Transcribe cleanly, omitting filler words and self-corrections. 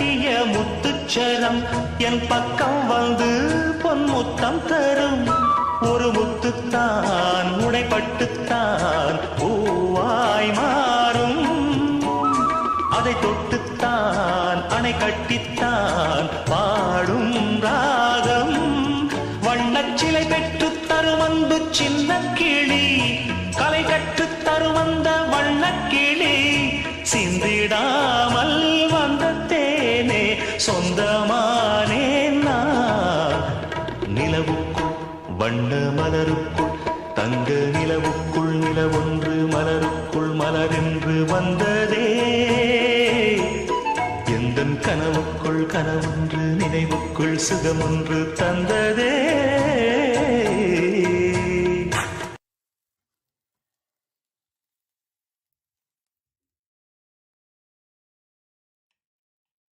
கட்டிய முத்துச்சரம் என் பக்கம் வந்து பொன்முத்தம் தரும். ஒரு முத்துத்தான் உடைப்பட்டுத்தான் பூவாய் மாறும். அதை தொட்டுத்தான் அணை கட்டித்தான் பாடும் ராகம். வண்ணச்சிலை பெற்று தரும் அன்பு சின்ன கிளி, கலை கற்று தரும் அந்த வண்ணக்கிளி. சிந்திடாமல் வந்த தேனே சொந்தமானே நான். நிலவுக்குள் வண்ண மலருக்குள் தங்க நிலவுக்குள் நிலவொன்று மலருக்குள் மலரென்று வந்ததே. எந்தன் கனவுக்குள் கனவொன்று நினைவுக்குள் சுகமொன்று தந்ததே.